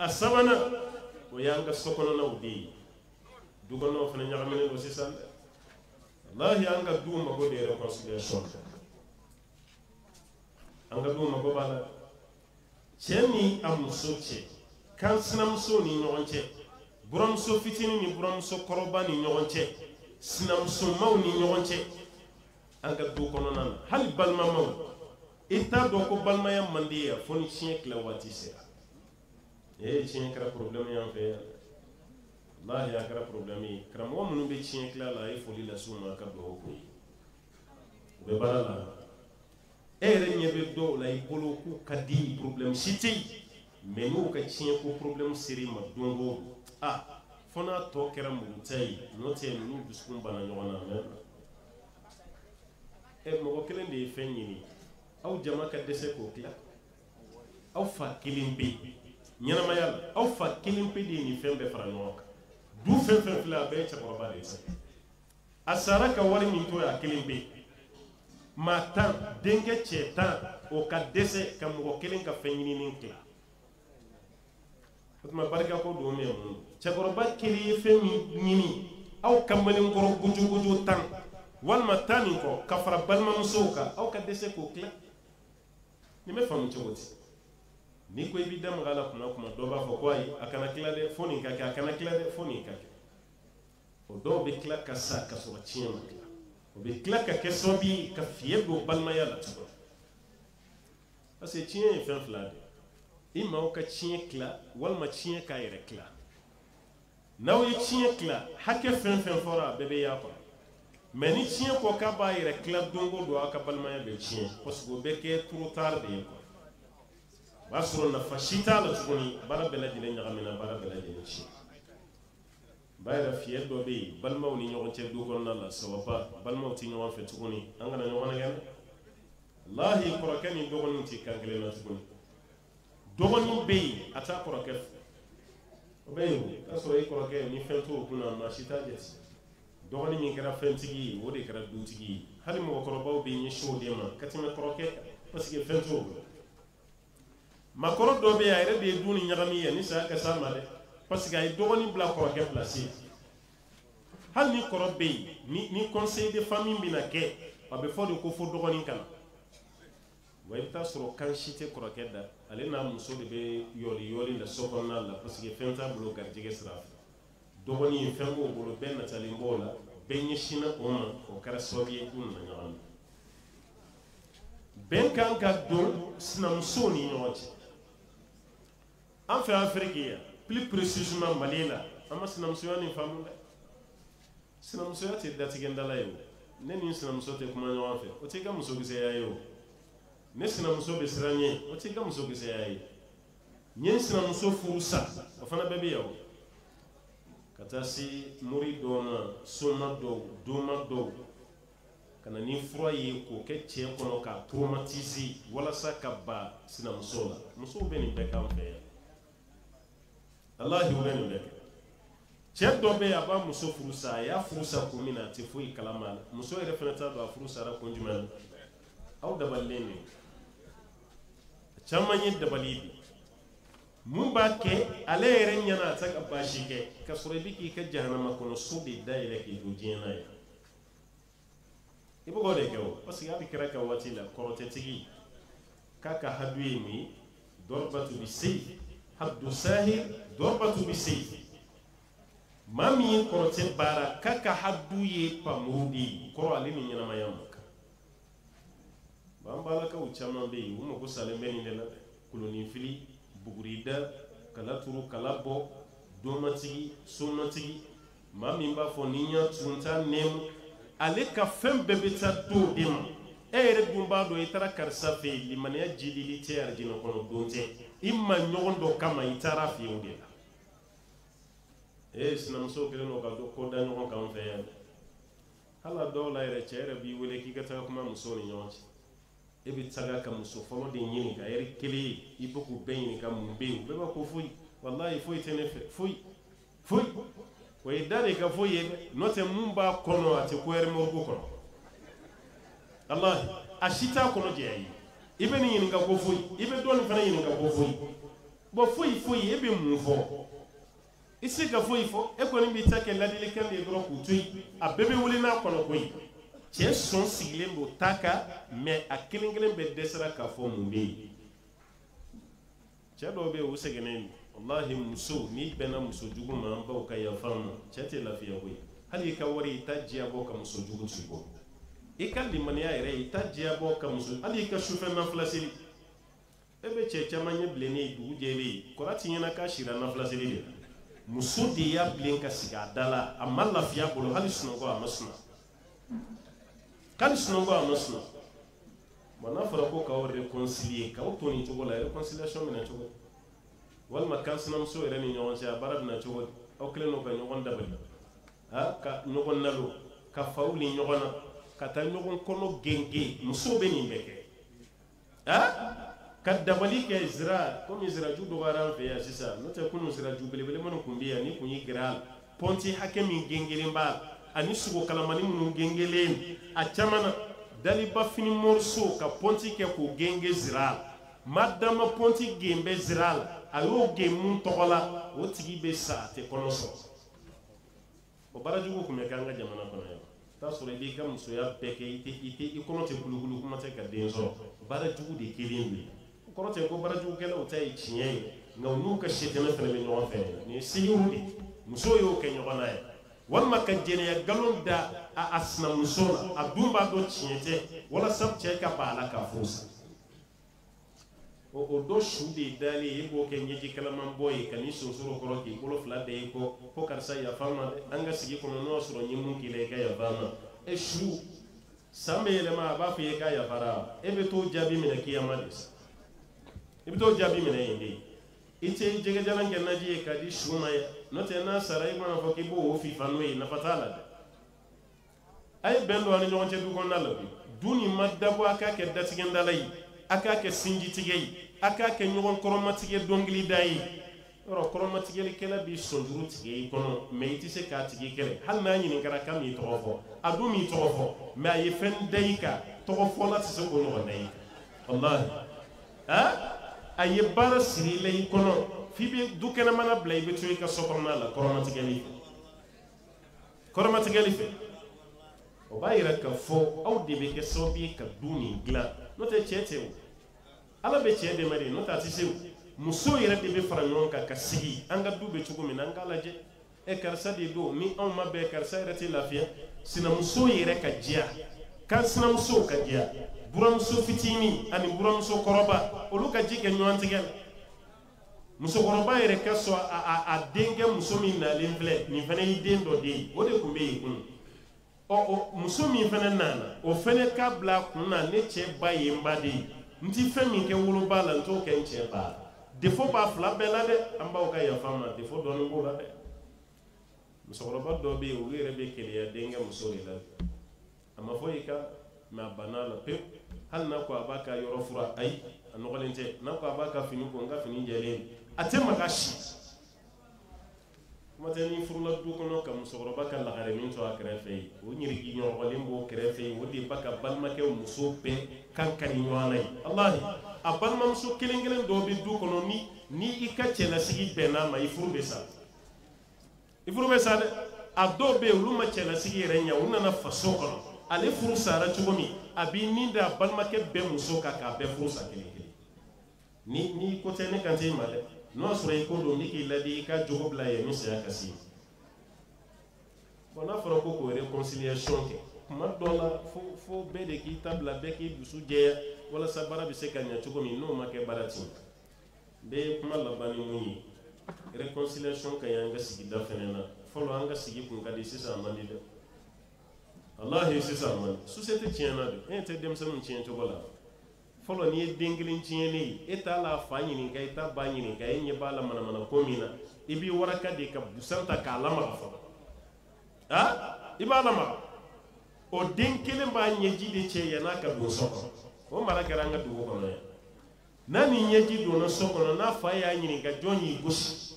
asabana o yanga sokono na udi dugo no fana nyagamene do sisan wallahi anga duma go de reconciliation anga duma go bala chenni am soche kan sinam so ni nyonche buram so fitini ni buram so koroba ni nyonche sinam so maw ni nyonche anga du kono nan hal balma maw ita do ko balma yam mandiya foni chien kla wati se chien kra problème yam fe wallahi ya kra problème kra mo munu be chien kla la e foli la suma ka do ko be balala ere nyebe do la e polo ku kadi problème cité mais nous ka chien ko problème seri ma dongo fona to kera mu tay note nu biskum bana nyona mer mo ko kelen de fenyini aw jama ka dese ko kila aw fa kilimbe nyana mayal aw fa kilimbe de ni fembe fara noka du fembe fla be cha ko ba de asara ka wari min to ya kilimbe matan denge chetan o ka dese ka mo ko kelen ka fenyini nin kila fatma barka ko do me mun chakoroba kiri femi nyini aw kambalin ngoro guju guju tan wal matani ko kafara balma musoka aw ka dese ko kla ni me famu chogoti ni ko ibidam gala kuma do ba fo ko ay akana kla de foni ka akana kla de foni ka o do be kla ka sa ka so chien kla o be kla ka keso bi ka fiego balma yala to ase chien fe flade imma o ka chien kla wal ma chien ka yere kla naw yi chien kla hakke fen fora bebe ya ko mais ni chien ko ka ba yere kla dongo do aka balma ya be chien parce que be ke trop tard de ko basro na fashita la tugoni bara bela dile nyagamina bara bela dile chien bayra fiye do be balma ni nyogon ce du gon na la sawaba balma ti nyogon fe tugoni angana nyogon ngam wallahi korakani dogon ti kangele na tugoni dogon be ata korakef obeyo kaso e koroke ni fento kuna mashita jet dogoni min kara fentigi wodi kara dutigi hali mo korobaw be ni show de ma katima koroke parce que fento ma koro do be ayre de duni nyagami ya ni sa ka sama de parce que ay dogoni bla koroke placé hal ni korobe ni conseil de famille bina ke abe fo de ko fo dogoni kana wayta soro kan shite koroke da ale na muso de be yoli la sokonna la parce que fenta blo garjige sraf dogoni fengo bolo ben na talimbola ben shina oma o kara sobiye dun na nyam ben kan ka do sinam soni nyoti en fait afrique plus précisément malila ama sinam soni famunda sinam soni dati gendala yo neni sinam sote kuma nyam fe o te ga muso gise yayo ne sinamuso be siranye o ti ga muso gise yayi nyen sinamuso furusa o fana bebe yawo kata si muri dona soma doma do kana ni froye ko ke che kono ka traumatiser wala saka ba sinamuso la muso be ni be kam fe Allah yu beni be che do be aba muso furusa ya furusa ko mina ti foi kalama muso ere fana ta do furusa ra ko njuma aw daballeni chamanye dabalibi mun ba ke ale yere nyana ta ka bashi ke ka surabi ki ka jahannama kono subi daire ki dujena ya ibo gode ke o parce que abi kira ka wati la korote tigi kaka hadwi mi dorbatu bi sayf haddu sahir dorbatu bi sayf mami korote bara kaka haddu ye pamudi koro ali ni nyana mayam bambala ka uchama be umo ko saleme ni la kuloni fili bugurida kala turu kala bo domati sonati mami ba fo ninya tunta nem ale ka fem bebeta do dem ere dumba do itara karsa fe limania jilili te arjino kono donte imma nyogon do kama itara fi onde sinam so kele no ka do ko da nyogon kam fe hala do la ere chere bi wele ki gata kuma muso ni nyonti ebi tsaga ka muso folo de nyini ka eri kele iboku beyni ka mumbe beba ko fuy wallahi fuy tene fuy ko idare ka fuy note mumba kono ate ko eri morgo kono Allah ashita kono je yi ibe ni nyini ka ko fuy ibe don fana nyini ka ko fuy bo foyi ebe mun fo isi ka foyi fo e ko ni bi ta ke ladili kan de dro ku tuy a bebe wuli na kono koyi cɛ sɔn sigilen don ta kan mais a kelen kelen bɛ dɛsɛra k'a fɔ mun bɛ yen cɛ dɔw bɛ yen o sɛgɛnnen don walahi muso n'i bɛnna muso jugu ma an baw ka yafa ma cɛ tɛ lafiya koyi hali i ka wari i ta diya bɔ ka muso jugu ci bɔ i ka limaniya yɛrɛ i ta diya bɔ ka muso hali i ka sufɛ nafila seli e bɛ cɛ caman ɲɛ bilennen dugu jɛlen kɔrɔ ti ɲɛna k'a sira nafila seli de la muso de y'a bilen ka sigi a da la a ma lafiya bolo hali sunɔgɔ a ma suma k'ale sunɔgɔ a ma suma bon n'a fɔra ko k'aw réconcilier k'aw to nin cogo la réconciliation bɛ na cogo di walima kan sinamuso yɛrɛ ni ɲɔgɔn cɛ a baara bɛ na cogo di aw kɛlen don ka ɲɔgɔn dabali ka ɲɔgɔn nalo ka faw ni ɲɔgɔn na ka taa ɲɔgɔn kɔnɔ genge muso bɛ nin bɛɛ kɛ ka dabali kɛ zira komi ziraju dɔgɔyara an fɛ yan sisan n'o tɛ kunun ziraju belebele minnu tun bɛ yan ni kun y'i gɛrɛ a la pɔnti hakɛ min gengelen b'a la ani sogo kalamani minnu gengelen a caman na daliba fini morceau ka pɔnti kɛ k'o genge zira la maa dama pɔnti gen bɛ zira la a y'o gen mun tɔgɔ la o tigi bɛ sa a tɛ kɔnɔ sɔrɔ o baara jugu tun bɛ kɛ an ka jamana kɔnɔ yan t'a sɔrɔ i b'i ka musoya bɛɛ kɛ i kɔnɔ tɛ gulugulu kuma tɛ ka den sɔrɔ baara jugu de kelen don o kɔrɔ tɛ ko baara jugukɛlaw ta ye tiɲɛ ye nka u n'u ka setɛmɛ fana bɛ ɲɔgɔn fɛ nin ye sigiw de muso y'o kɛ ɲɔgɔn na ye walima ka jɛnɛya nkalon da a sinamuso la a dun b'a dɔn tiɲɛ tɛ walasa cɛ ka ban a la k'a furu sa o dɔ su de dalen e b'o kɛ ɲɛji kalaman bɔ ye ka n'i sonsoro kɔrɔ k'i bolo fila da i kɔ ko karisa yafa n ma dɛ an ka sigi kɔnɔ n'o y'a sɔrɔ n ye mun k'i la i ka yafa n ma e su san bɛ yɛlɛma a b'a fɔ i ye k'a yafara e bɛ t'o jaabi minɛ kiyama de sa i bɛ t'o jaabi minɛ yen de i tɛ jɛgɛjalan kɛ naji ye k'a di su ma ye n'o tɛ n'a sara i mana fɔ k'i b'o fifa n'o ye nafa t'a la dɛ a ye bɛn don a ni ɲɔgɔn cɛ du kɔnɔna la bi du nin ma dabɔ a k'a kɛ datigɛndala ye a k'a kɛ sinjitigɛ ye a k'a kɛ ɲɔgɔn kɔrɔmatigɛ dɔnkilida ye yɔrɔ kɔrɔmatigɛlikɛla b'i sɔnjuru tigɛ i kɔnɔ mɛ i tɛ se k'a tigi kɛlɛ hali n'a ɲininkara k'a m'i tɔgɔ fɔ a dun m'i tɔgɔ fɔ mɛ a ye fɛn da i kan tɔgɔ fɔla tɛ se k'o ɲɔgɔn da i kan walahi a ye baara siri i la i kɔnɔ f'i bɛ du kɛnɛmana bila i bɛ to i ka so kɔnɔna la kɔrɔmatigɛli fɛ o b'a yira k'a fɔ aw de bɛ kɛ sababu ye ka du nin dilan n'o tɛ cɛ tɛ o ala bɛ cɛ dɛmɛ de n'o tɛ a tɛ se o muso yɛrɛ de bɛ fara ɲɔgɔn kan ka sigi an ka du bɛ cogo min na an k'a lajɛ karisa de don ni anw ma bɛn karisa yɛrɛ tɛ lafiya sinamuso yɛrɛ ka diya kan sinamuso ka diya buramuso fitinin ani buramuso kɔrɔba olu ka ji kɛ ɲɔgɔn tigɛ la musokɔrɔba yɛrɛ ka sɔn a denkɛ muso min nalen filɛ nin fana y'i den dɔ de ye o de tun bɛ yen kun o muso min fana nana o fana ka bila a kun na ne cɛ ba ye n ba de ye n ti fɛn min kɛ woloba la n t'o kɛ n cɛ ba la défaut b'a fila bɛɛ la dɛ an b'aw ka yafa ma défaut dɔɔni b'o la dɛ musokɔrɔba dɔ bɛ yen olu yɛrɛ bɛ keleya denkɛ muso de la a ma fɔ i ka mɛ a banna la pewu hali n'a ko a b'a ka yɔrɔ fura ayi a nɔgɔlen tɛ n'a ko a b'a ka fini ko n ka fini jɛlen a tɛ maga si kuma tɛ ni furula du kɔnɔ ka musokɔrɔba ka lagare min to a kɛrɛfɛ ye o ɲirigi ɲɔgɔnlen b'o kɛrɛfɛ ye o de ba ka balimakɛ muso bɛɛ kan ka di ɲɔgɔn na ye alahi a balimamuso kelen kelen dɔw bɛ du kɔnɔ ni i ka cɛlasigi bɛnn'a ma i furu bɛ sa dɛ a dɔw bɛ yen olu ma cɛlasigi yɛrɛ ɲɛ u nana faso kɔnɔ ale furu sara cogo min a b'i nin da a balimakɛ bɛɛ muso kan k'a bɛɛ furu sa kelen kelen ni ko tɛ ne kan tɛ i ma dɛ n'o y'a sɔrɔ i ko don ni k'i ladi i ka jogo bila yen min saya ka se bon n'a fɔra ko k'o réconciliation kɛ kuma dɔ la fo bɛɛ de k'i ta bila bɛɛ k'i dusu jɛya walasa baara bɛ se ka ɲɛ cogo min n'o ma kɛ baara ten n bɛ kuma laban ni mun ye réconciliation ka ɲi an ka sigida fɛnɛ na fɔlɔ an ka sigi kun ka di sisan a man di dɛ walahi sisan a man di société tiɲɛna de e tɛ denmisɛnninw tiɲɛ cogo la fɔlɔ n'i ye den kelen tiɲɛnen ye e t'a la fa ɲininka i t'a ba ɲininka e ɲɛ b'a la manamana ko min na i b'i waraka de ka busan ta k'a lamaga fɔlɔ i b'a lamaga o den kelen b'a ɲɛji de cɛ yan n'a ka don so kɔnɔ o mara kɛra an ka dugu kɔnɔ yan n'a ni ɲɛji donna so kɔnɔ n'a fa y'a ɲininka jɔn y'i gosi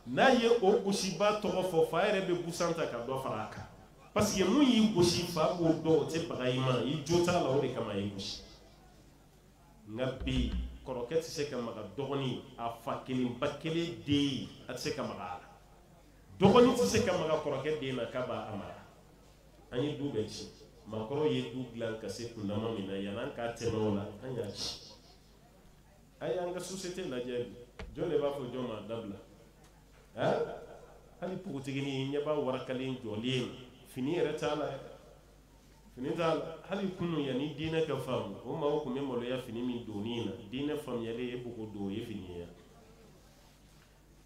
n'a ye o gosiba tɔgɔ fɔ fa yɛrɛ bɛ busan ta ka dɔ fara a kan parce que mun y'i gosi fa b'o dɔn o tɛ baga i ma i jo t'a la o de kama i gosi nka bi kɔrɔkɛ tɛ se ka maga dɔgɔnin a fa kelen ba kelen den a tɛ se ka maga a la dɔgɔnin tɛ se ka maga kɔrɔkɛ den na k'a b'a mara an ye du bɛɛ ci maakɔrɔw ye du dilan ka se kundama min na yan'an k'a tɛmɛ o la an y'a ci a y'an ka société lajɛ jɔn de b'a fɔ jɔn ma dabila hali pogotigini ɲɛ b'a warakalen jɔlen fini yɛrɛ t'a la fini t'a la hali kunu yanni diinɛ ka faamu o maaw tun bɛ maloya fini min donni na diinɛ faamuyalen ye pogo don o ye fini ye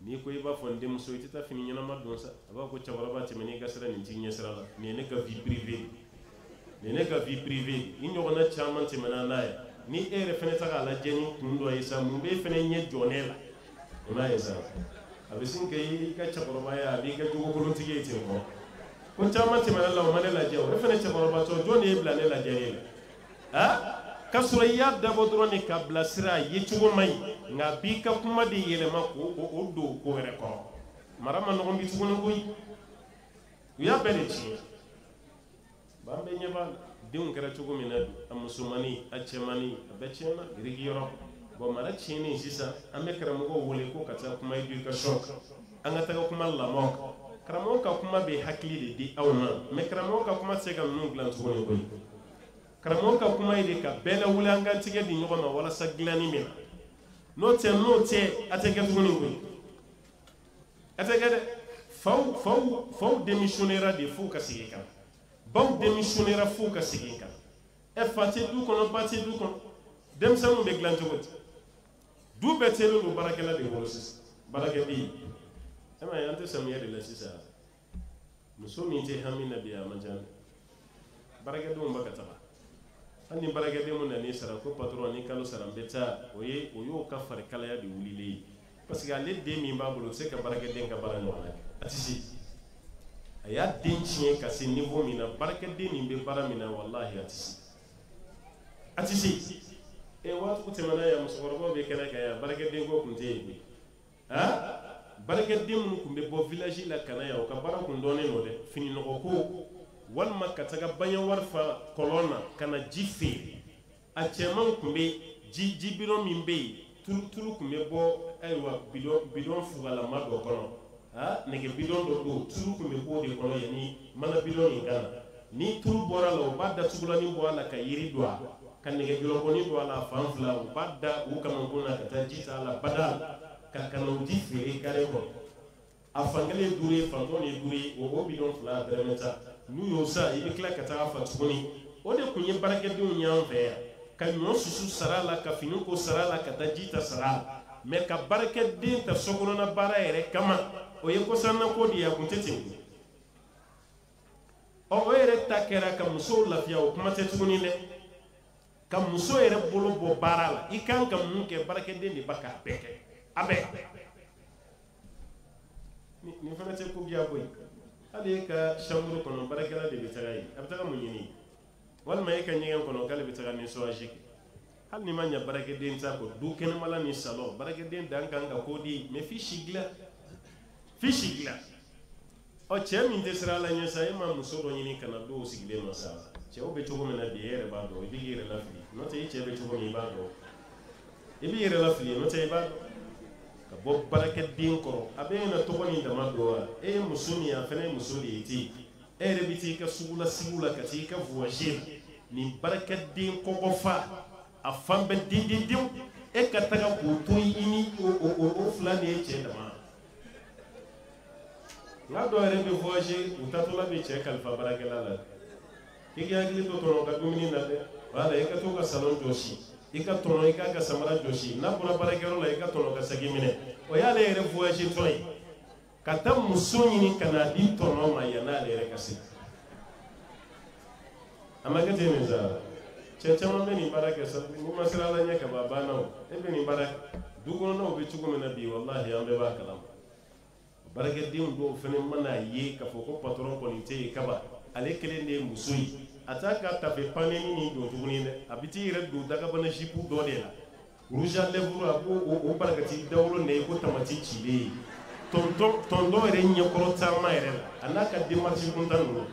n'i ko i b'a fɔ n denmuso i tɛ taa fini ɲɛnama don sa a b'a fɔ cɛkɔrɔba tɛmɛn'i ka sira nin t'i ɲɛ sira la nin ye ne ka vie privée nin ye ne ka vie privée i ɲɔgɔnna caman tɛmɛna n'a ye ni e yɛrɛ fana ta k'a lajɛ ni kun dɔ ye sa mun b'e fana ɲɛ jɔnɛ la o n'a ye sa a bɛ sin ka i ka cɛkɔrɔba ye a b'i ka jogokolontigi ye ten kɔ ko caman tɛmɛna la o ma ne lajɛ o e fana cɛkɔrɔba tɔ jɔn de ye bila ne lajɛ ne la k'a sɔrɔ i y'a dabɔ dɔrɔn de ka bilasira a ye cogo man ɲi nka b'i ka kuma de yɛlɛma k'o don ko wɛrɛ kɔrɔ mara ma nɔgɔn bi tuguni koyi u y'a bɛɛ de tiɲɛ b'an bɛɛ ɲɛ b'a la denw kɛra cogo min na bi a musomani a cɛmani a bɛɛ tiɲɛna girigiyɔrɔ bon mara tiɲɛnen sisan an bɛ karamɔgɔw wele ko ka taa kuma éducation kan an ka taga kuma lamɔ kan karamɔgɔ ka kuma bɛ hakili de di aw ma mais karamɔgɔ ka kuma tɛ se ka ninnu dilan tuguni koyi karamɔgɔ ka kuma ye de ka bɛɛ lawuli an ka tigɛ di ɲɔgɔn ma walasa dilanni min na n'o tɛ a tɛ kɛ tuguni koyi a tɛ kɛ dɛ faw démissionnera de fo ka segin kan baw démissionnera fo ka segin kan fa tɛ du kɔnɔ ba tɛ du kɔnɔ denmisɛnninw bɛ dilan cogo di du bɛɛ tɛlen don baarakɛla de bolo sisan baarakɛden e ma ye an tɛ samiya de la sisan muso min tɛ hami na bi a man ca dɛ baarakɛdenw bɛ ka taga hali ni baarakɛden mun nan'i sara ko patron ni kalo sara n bɛ taa o y'o ka farikalaya de wulilen ye parce que ale den min b'a bolo o tɛ se ka baarakɛden ka baara ɲɔgɔn kɛ a tɛ se a y'a den tiɲɛ ka se niveau min na baarakɛden min bɛ baara min na walahi a tɛ se a tɛ se waati tɛmɛna yan musokɔrɔbaw bɛ kɛnɛ kan yan baarakɛden ko tun tɛ yen bi baarakɛden minnu tun bɛ bɔ village la ka na yan o ka baara tun dɔnnen don dɛ fini nɔgɔ ko walima ka taga baɲɛ wari fa kɔlɔn na ka na ji feere a cɛman tun bɛ ji bidon min bɛ yen tulu tun bɛ bɔ ayiwa bidon fugalama dɔ kɔnɔ nɛgɛ bidon dɔ don tulu tun bɛ bɔ o de kɔnɔ yanni mana bidon in kana ni tulu bɔra la o b'a datugulanin bɔ a la ka yiri don a la ka nɛgɛ jɔlɔkɔni don a la fan fila u b'a da u kamankun na ka taa ji ta a la bada ka kana ji feere kare kɔnɔ a fankelen ye duuru ye fantɔn ye duuru ye o bidon fila dɛrɛmɛ ta n'u y'o sa i bɛ tila ka taa fa tuguni o de tun ye baarakɛdenw y'an fɛ yan ka ɲɔ susu sara la ka fini ko sara la ka taa ji ta sara la mɛ ka baarakɛden ta sokɔnɔna baara yɛrɛ kama o ye kɔsannako de ye a kun tɛ ten o yɛrɛ ta kɛra ka musow lafiya o kuma tɛ tuguni dɛ ka muso yɛrɛ bolo bɔ baara la i kan ka mun kɛ baarakɛden de ba k'a bɛɛ kɛ a bɛɛ nin fana tɛ ko diya koyi hali e ka chambre kɔnɔ baarakɛla de bɛ taga yen a bɛ taga mun ɲini walima e ka ɲɛgɛn kɔnɔ k'ale bɛ taga nettoyage kɛ hali ni ma ɲɛ baarakɛden t'a kɔ du kɛnɛmala ni salon baarakɛden dan kan ka ko di mais f'i si dilan cɛ min tɛ siran ala ɲɛ sa e ma muso dɔ ɲini ka na dɔw sigilen ma sa cɛw bɛ cogo min na bi e yɛrɛ b'a dɔn i b'i yɛrɛ lafili n'o tɛ i cɛ bɛ cogo min i b'a dɔn i b'i yɛrɛ lafili n'o tɛ i b'a dɔn ka bɔ baarakɛden kɔrɔ a bɛ na tɔgɔ ni dama dɔn wa e ye muso min ye a fana ye muso de ye ten e yɛrɛ bɛ taa i ka sugu la sigiw la ka taa i ka voyager nin baarakɛden kɔkɔfa a fan bɛɛ dendendenw e ka taga k'o to i ni o fila ni ye cɛ dama n'a dɔw yɛrɛ bɛ voyager u taatɔla bɛ cɛ kalifa baarakɛla la i k'i hakili to tɔnɔ ka dumuni na dɛ wala i ka to ka salon jɔsi i ka tɔnɔ i k'a ka samara jɔsi n'a bɔra baarakɛyɔrɔ la i ka tɔnɔ ka sagi minɛ o y'ale yɛrɛ voyager tɔ ye ka taa muso ɲini ka n'a di tɔnɔ ma yan'ale yɛrɛ ka se a ma kɛ ten nin sa cɛ caman bɛ nin baara kɛ sa ni ma siran ala ɲɛ ka ban a banna o e bɛ nin baara du kɔnɔnaw bɛ cogo min na bi walahi an bɛɛ b'a kalama baarakɛdenw dɔw fana mana ye k'a fɔ ko patron kɔni tɛ yen kaba ale kelen de ye muso ye a t'a ka tafe paneli nin don tuguni dɛ a bɛ t'i yɛrɛ don dagabana jipu dɔ de la rouge à lèvres a b'o barakati dawolo ne ye ko tamati cilen ye tɔntɔn yɛrɛ ɲɛkɔrɔ taama yɛrɛ la a n'a ka démarche kuntan ninnu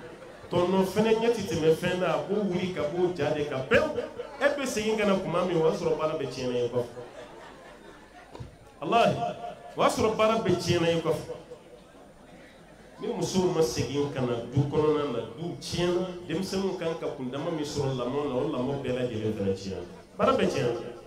tɔnɔ fɛnɛ ɲɛ ti tɛmɛ fɛn na a b'o wuli ka b'o ja de kan pewu e bɛ segin ka na kuma min o y'a sɔrɔ baara bɛ tiɲɛna ye kɔfɛ wallahi wa sɔrɔ baara bɛɛ tiɲɛna i kɔfɛ ni musow ma segin ka na du kɔnɔna na du tiɲɛna denmisɛnninw kan ka kundama min sɔrɔ lamɔ na o lamɔ bɛɛ lajɛlen fana tiɲɛna baara bɛɛ tiɲɛna